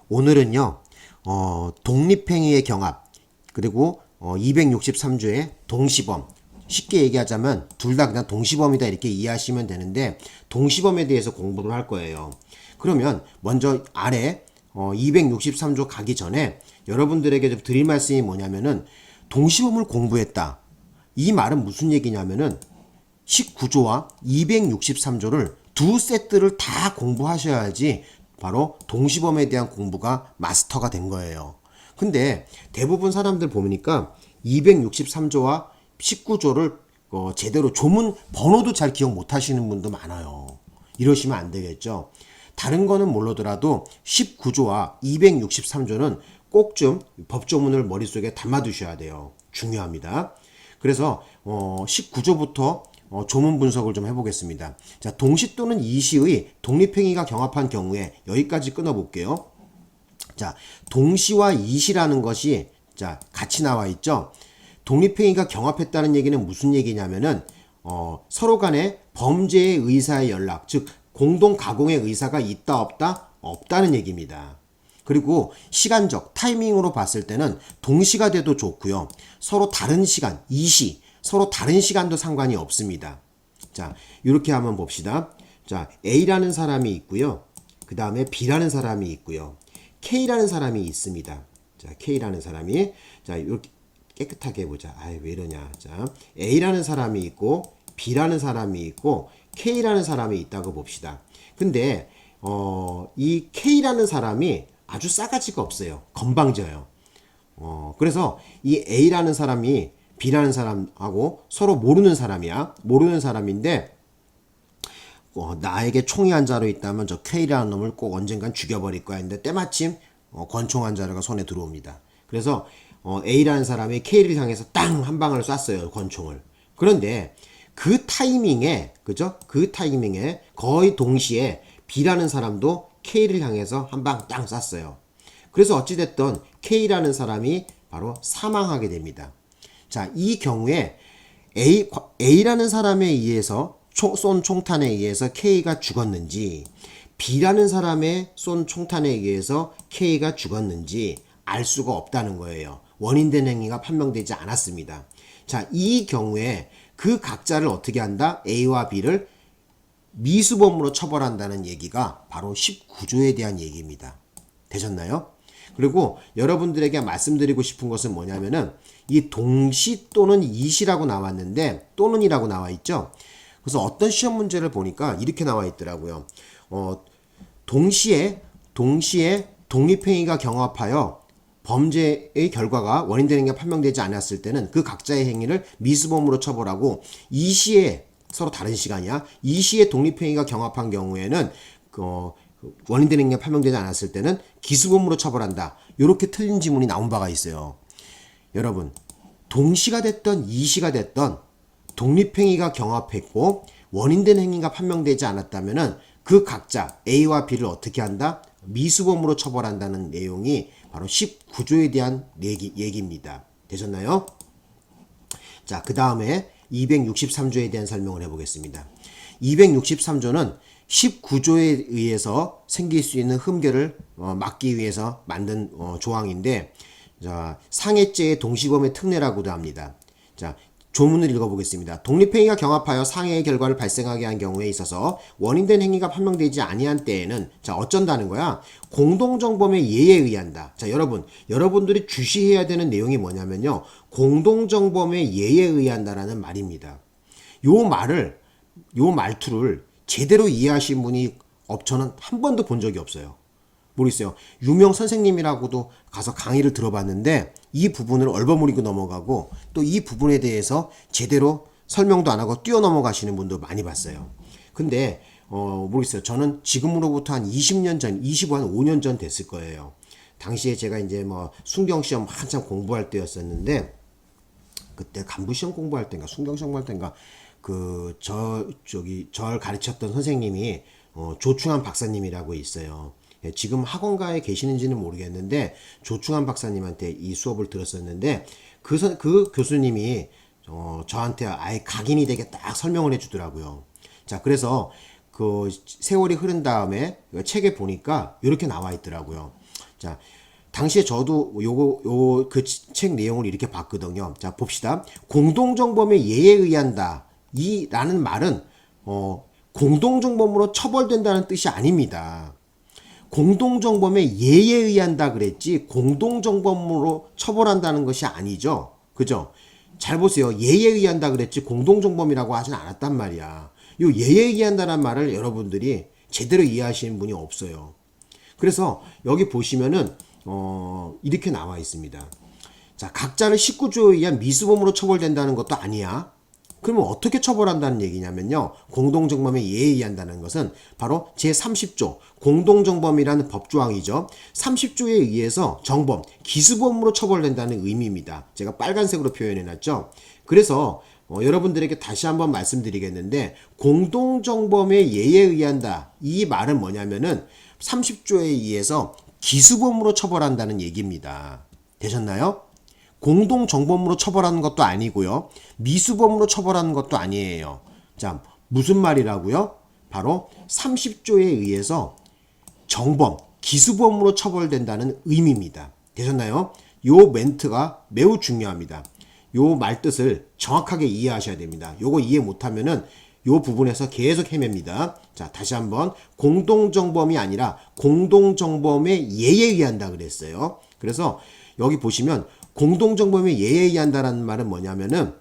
오늘은요, 독립행위의 경합, 그리고 263조의 동시범. 쉽게 얘기하자면 둘 다 그냥 동시범이다 이렇게 이해하시면 되는데 동시범에 대해서 공부를 할 거예요. 그러면 먼저 아래 263조 가기 전에 여러분들에게 좀 드릴 말씀이 뭐냐면은 동시범을 공부했다. 이 말은 무슨 얘기냐면은 19조와 263조를 두 세트를 다 공부하셔야지 바로 동시범에 대한 공부가 마스터가 된 거예요. 근데 대부분 사람들 보니까 263조와 19조를 제대로 조문 번호도 잘 기억 못 하시는 분도 많아요. 이러시면 안 되겠죠. 다른 거는 몰라더라도 19조와 263조는 꼭 좀 법조문을 머릿속에 담아 두셔야 돼요. 중요합니다. 그래서 19조부터 조문 분석을 좀 해보겠습니다. 자, 동시 또는 이시의 독립행위가 경합한 경우에 여기까지 끊어볼게요. 자, 동시와 이시라는 것이 자 같이 나와 있죠. 독립행위가 경합했다는 얘기는 무슨 얘기냐면은 서로 간에 범죄의 의사의 연락, 즉 공동 가공의 의사가 있다 없다 없다는 얘기입니다. 그리고 시간적 타이밍으로 봤을 때는 동시가 돼도 좋고요. 서로 다른 시간, 이시, 서로 다른 시간도 상관이 없습니다. 자, 이렇게 한번 봅시다. 자, A라는 사람이 있고요. 그 다음에 B라는 사람이 있고요. K라는 사람이 있습니다. 자, K라는 사람이 자, 이렇게 깨끗하게 해보자. 아이, 왜 이러냐. 자, A라는 사람이 있고 B라는 사람이 있고 K라는 사람이 있다고 봅시다. 근데 이 K라는 사람이 아주 싸가지가 없어요. 건방져요. 그래서 이 A라는 사람이 B라는 사람하고 서로 모르는 사람이야. 모르는 사람인데 나에게 총이 한 자루 있다면 저 K라는 놈을 꼭 언젠간 죽여버릴 거야 했는데 때마침 권총 한 자루가 손에 들어옵니다. 그래서 A라는 사람이 K를 향해서 땅 한 방을 쐈어요. 권총을. 그런데 그 타이밍에 그죠? 그 타이밍에 거의 동시에 B라는 사람도 K를 향해서 한 방 땅 쐈어요. 그래서 어찌됐든 K라는 사람이 바로 사망하게 됩니다. 자, 이 경우에 A라는 사람에 의해서 쏜 총탄에 의해서 K가 죽었는지 B라는 사람의 쏜 총탄에 의해서 K가 죽었는지 알 수가 없다는 거예요. 원인된 행위가 판명되지 않았습니다. 자, 이 경우에 그 각자를 어떻게 한다? A와 B를 미수범으로 처벌한다는 얘기가 바로 19조에 대한 얘기입니다. 되셨나요? 그리고 여러분들에게 말씀드리고 싶은 것은 뭐냐면은 이 동시 또는 이시라고 나왔는데 또는이라고 나와 있죠. 그래서 어떤 시험 문제를 보니까 이렇게 나와 있더라고요. 동시에 독립행위가 경합하여 범죄의 결과가 원인된 행위가 판명되지 않았을 때는 그 각자의 행위를 미수범으로 처벌하고 이시에 서로 다른 시간이야. 이시에 독립행위가 경합한 경우에는 원인된 행위가 판명되지 않았을 때는 기수범으로 처벌한다. 이렇게 틀린 지문이 나온 바가 있어요. 여러분, 동시가 됐던 이시가 됐던 독립행위가 경합했고 원인된 행위가 판명되지 않았다면은 그 각자 A와 B를 어떻게 한다? 미수범으로 처벌한다는 내용이 바로 19조에 대한 얘기입니다. 되셨나요? 자, 그 다음에 263조에 대한 설명을 해보겠습니다. 263조는 19조에 의해서 생길 수 있는 흠결을 막기 위해서 만든 조항인데 자, 상해죄의 동시범의 특례라고도 합니다. 자, 조문을 읽어보겠습니다. 독립행위가 경합하여 상해의 결과를 발생하게 한 경우에 있어서 원인된 행위가 판명되지 아니한 때에는 자 어쩐다는 거야? 공동정범의 예에 의한다. 자 여러분들이 주시해야 되는 내용이 뭐냐면요. 공동정범의 예에 의한다라는 말입니다. 요 말투를 제대로 이해하신 분이 저는 한 번도 본 적이 없어요. 모르겠어요. 유명 선생님이라고도 가서 강의를 들어봤는데 이 부분을 얼버무리고 넘어가고 또 이 부분에 대해서 제대로 설명도 안 하고 뛰어넘어가시는 분도 많이 봤어요. 근데 모르겠어요. 저는 지금으로부터 한 20년 전, 25년 전 됐을 거예요. 당시에 제가 이제 뭐 순경시험 한참 공부할 때였었는데 그때 간부시험 공부할 때인가 순경시험 공부할 때인가 절 가르쳤던 선생님이 조충한 박사님이라고 있어요. 지금 학원가에 계시는지는 모르겠는데 조충한 박사님한테 이 수업을 들었었는데 그 교수님이 저한테 아예 각인이 되게 딱 설명을 해주더라고요. 자, 그래서 그 세월이 흐른 다음에 책에 보니까 이렇게 나와 있더라고요. 자, 당시에 저도 그 책 내용을 이렇게 봤거든요. 자, 봅시다. 공동정범의 예에 의한다. 라는 말은, 공동정범으로 처벌된다는 뜻이 아닙니다. 공동정범의 예에 의한다 그랬지, 공동정범으로 처벌한다는 것이 아니죠. 그죠? 잘 보세요. 예에 의한다 그랬지, 공동정범이라고 하진 않았단 말이야. 요 예에 의한다는 말을 여러분들이 제대로 이해하시는 분이 없어요. 그래서 여기 보시면은 이렇게 나와 있습니다. 자, 각자를 19조에 의한 미수범으로 처벌된다는 것도 아니야. 그러면 어떻게 처벌한다는 얘기냐면요. 공동정범에 예에 의한다는 것은 바로 제30조 공동정범이라는 법조항이죠. 30조에 의해서 정범, 기수범으로 처벌된다는 의미입니다. 제가 빨간색으로 표현해놨죠. 그래서 여러분들에게 다시 한번 말씀드리겠는데, 공동정범에 예에 의한다. 이 말은 뭐냐면은 30조에 의해서 기수범으로 처벌한다는 얘기입니다. 되셨나요? 공동정범으로 처벌하는 것도 아니고요. 미수범으로 처벌하는 것도 아니에요. 자, 무슨 말이라고요? 바로 30조에 의해서 정범, 기수범으로 처벌된다는 의미입니다. 되셨나요? 요 멘트가 매우 중요합니다. 요 말뜻을 정확하게 이해하셔야 됩니다. 요거 이해 못하면은 요 부분에서 계속 헤맵니다. 자, 다시 한번 공동정범이 아니라 공동정범의 예에 의한다 그랬어요. 그래서 여기 보시면 공동정범의 예에 의한다라는 말은 뭐냐면은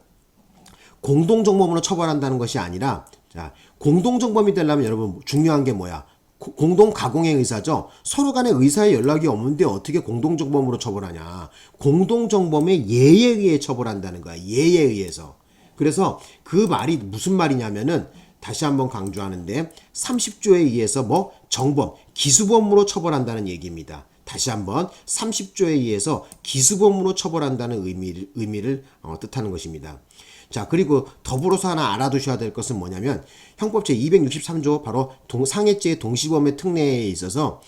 공동정범으로 처벌한다는 것이 아니라, 자, 공동정범이 되려면 여러분 중요한 게 뭐야? 공동가공의 의사죠. 서로 간의 의사의 연락이 없는데 어떻게 공동정범으로 처벌하냐. 공동정범의 예에 의해 처벌한다는 거야. 예에 의해서. 그래서 그 말이 무슨 말이냐면은, 다시 한번 강조하는데 30조에 의해서 뭐 정범, 기수범으로 처벌한다는 얘기입니다. 다시 한번 30조에 의해서 기수범으로 처벌한다는 의미를 뜻하는 것입니다. 자, 그리고 더불어서 하나 알아두셔야 될 것은 뭐냐면, 형법 제263조 바로 상해죄 동시범의 특례에 있어서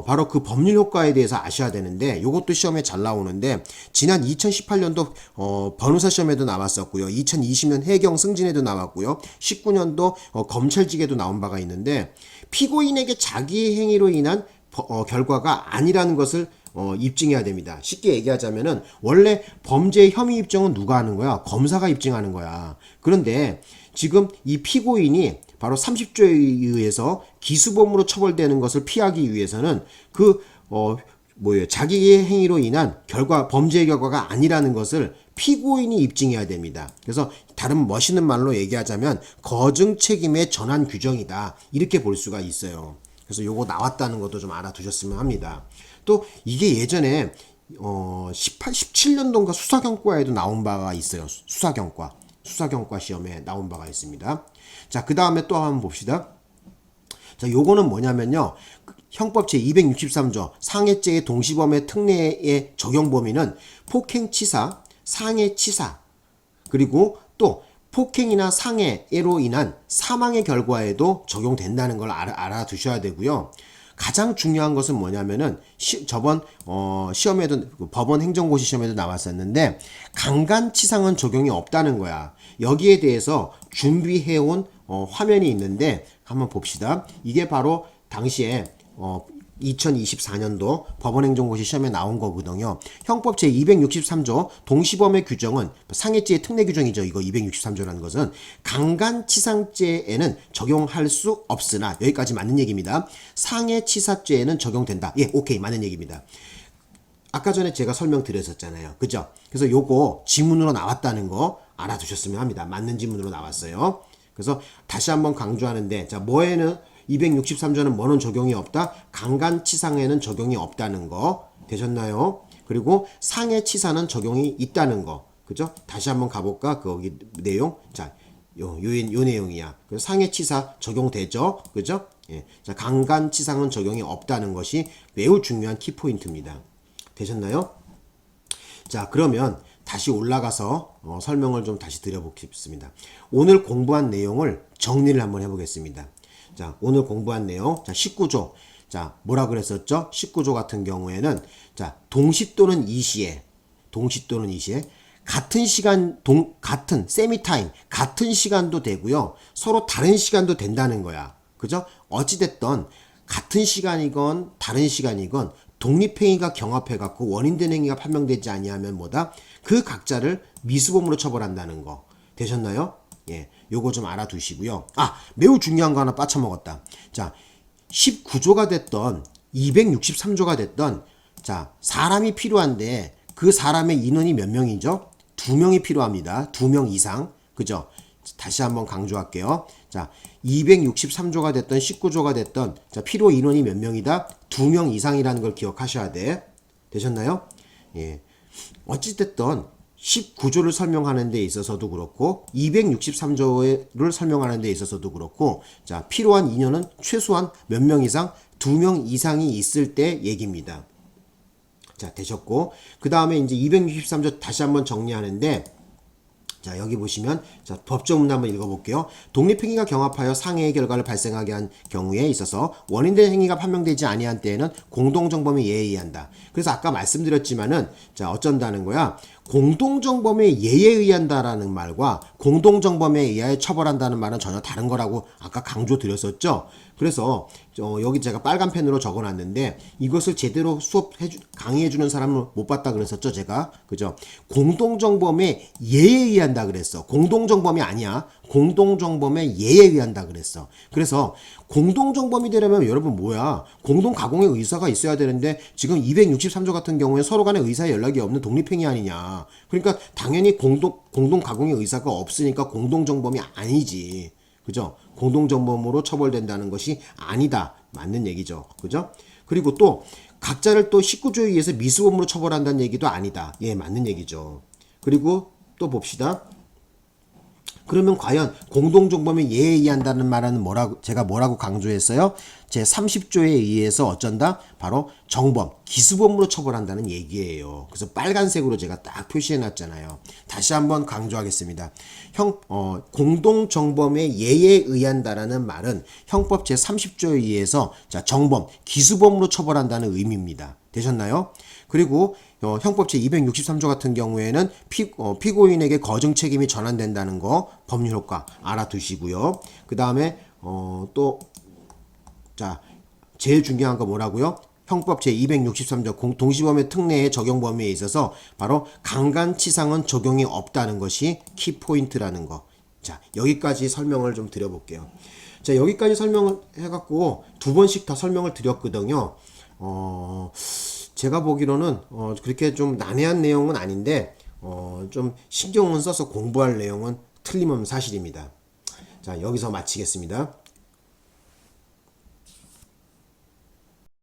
바로 그 법률 효과에 대해서 아셔야 되는데, 이것도 시험에 잘 나오는데, 지난 2018년도 변호사 시험에도 나왔었고요. 2020년 해경 승진에도 나왔고요. 19년도 검찰직에도 나온 바가 있는데, 피고인에게 자기 행위로 인한 결과가 아니라는 것을 입증해야 됩니다. 쉽게 얘기하자면은 원래 범죄 혐의 입증은 누가 하는 거야? 검사가 입증하는 거야. 그런데 지금 이 피고인이 바로 30조에 의해서 기수범으로 처벌되는 것을 피하기 위해서는 자기의 행위로 인한 범죄의 결과가 아니라는 것을 피고인이 입증해야 됩니다. 그래서 다른 멋있는 말로 얘기하자면 거증 책임의 전환 규정이다. 이렇게 볼 수가 있어요. 그래서 요거 나왔다는 것도 좀 알아두셨으면 합니다. 또 이게 예전에 17년도인가 수사경과에도 나온 바가 있어요. 수사경과 시험에 나온 바가 있습니다. 자, 그 다음에 또 한번 봅시다. 자, 요거는 뭐냐면요. 형법 제263조 상해죄의 동시범의 특례의 적용 범위는 폭행치사, 상해치사, 그리고 또 폭행이나 상해로 인한 사망의 결과에도 적용된다는 걸 알아두셔야 되고요. 가장 중요한 것은 뭐냐면은 저번 시험에도 법원 행정고시 시험에도 나왔었는데, 강간치상은 적용이 없다는 거야. 여기에 대해서 준비해온 화면이 있는데 한번 봅시다. 이게 바로 당시에 2024년도 법원행정고시 시험에 나온 거거든요. 형법 제263조 동시범의 규정은 상해죄의 특례 규정이죠. 이거 263조라는 것은 강간치상죄에는 적용할 수 없으나, 여기까지 맞는 얘기입니다. 상해치사죄에는 적용된다. 예, 오케이, 맞는 얘기입니다. 아까 전에 제가 설명드렸었잖아요. 그죠? 그래서 요거 지문으로 나왔다는 거 알아두셨으면 합니다. 맞는 지문으로 나왔어요. 그래서 다시 한번 강조하는데, 자, 뭐에는 263조는 뭐는 적용이 없다? 강간치상에는 적용이 없다는 거 되셨나요? 그리고 상해치사는 적용이 있다는 거. 그죠? 다시 한번 가볼까? 거기 내용. 자, 요 내용이야. 그래서 상해치사 적용되죠? 그죠? 예. 자, 강간치상은 적용이 없다는 것이 매우 중요한 키포인트입니다. 되셨나요? 자, 그러면 다시 올라가서 설명을 좀 다시 드려보겠습니다. 오늘 공부한 내용을 정리를 한번 해보겠습니다. 자, 오늘 공부한 내용. 자, 19조. 자, 뭐라 그랬었죠? 19조 같은 경우에는, 자, 동시 또는 이시에, 같은 시간, 같은, 세미타임, 같은 시간도 되고요. 서로 다른 시간도 된다는 거야. 그죠? 어찌됐던, 같은 시간이건, 다른 시간이건, 독립행위가 경합해갖고 원인된 행위가 판명되지 아니하면 뭐다? 그 각자를 미수범으로 처벌한다는 거. 되셨나요? 예, 요거 좀 알아두시고요. 아, 매우 중요한 거 하나 빠쳐먹었다. 자, 19조가 됐던 263조가 됐던 자, 사람이 필요한데 그 사람의 인원이 몇 명이죠? 2명이 필요합니다. 2명 이상. 그죠? 다시 한번 강조할게요. 자, 263조가 됐던 19조가 됐던 자, 필요 인원이 몇 명이다? 2명 이상이라는 걸 기억하셔야 돼. 되셨나요? 예. 어찌됐든 19조를 설명하는 데 있어서도 그렇고 263조를 설명하는 데 있어서도 그렇고 자, 필요한 인원은 최소한 몇 명 이상? 2명 이상이 있을 때 얘기입니다. 자, 되셨고 그 다음에 이제 263조 다시 한번 정리하는데 자, 여기 보시면 자, 법조문 한번 읽어볼게요. 독립행위가 경합하여 상해의 결과를 발생하게 한 경우에 있어서 원인된 행위가 판명되지 아니한 때에는 공동정범에 예의한다. 그래서 아까 말씀드렸지만은 자, 어쩐다는 거야? 공동정범에 예에 의한다라는 말과 공동정범에 의하여 처벌한다는 말은 전혀 다른 거라고 아까 강조 드렸었죠. 그래서 여기 제가 빨간 펜으로 적어놨는데 이것을 제대로 강의해주는 사람을 못 봤다 그랬었죠, 제가. 그죠? 공동정범에 예에 의한다 그랬어. 공동정범이 아니야. 공동정범에 예에 의한다 그랬어. 그래서 공동정범이 되려면 여러분 뭐야? 공동가공의 의사가 있어야 되는데 지금 263조 같은 경우에 서로 간에 의사의 연락이 없는 독립행위 아니냐. 그러니까 당연히 공동가공의 의사가 없으니까 공동정범이 아니지. 그죠? 공동정범으로 처벌된다는 것이 아니다. 맞는 얘기죠. 그죠? 그리고 또 각자를 또 19조에 의해서 미수범으로 처벌한다는 얘기도 아니다. 예, 맞는 얘기죠. 그리고 또 봅시다. 그러면 과연 공동정범에 예에 의한다는 말은 제가 뭐라고 강조했어요? 제 30조에 의해서 어쩐다? 바로 정범, 기수범으로 처벌한다는 얘기예요. 그래서 빨간색으로 제가 딱 표시해 놨잖아요. 다시 한번 강조하겠습니다. 공동정범에 예에 의한다라는 말은 형법 제 30조에 의해서 자, 정범, 기수범으로 처벌한다는 의미입니다. 되셨나요? 그리고 형법 제263조 같은 경우에는 피고인에게 거증 책임이 전환된다는 거 법률효과 알아두시고요. 그 다음에 또 자, 제일 중요한 거 뭐라고요? 형법 제263조 동시범의 특례의 적용 범위에 있어서 바로 강간치상은 적용이 없다는 것이 키포인트라는 거. 자, 여기까지 설명을 좀 드려볼게요. 자, 여기까지 설명을 해갖고 두 번씩 다 설명을 드렸거든요. 제가 보기로는 그렇게 좀 난해한 내용은 아닌데 좀 신경은 써서 공부할 내용은 틀림없는 사실입니다. 자, 여기서 마치겠습니다.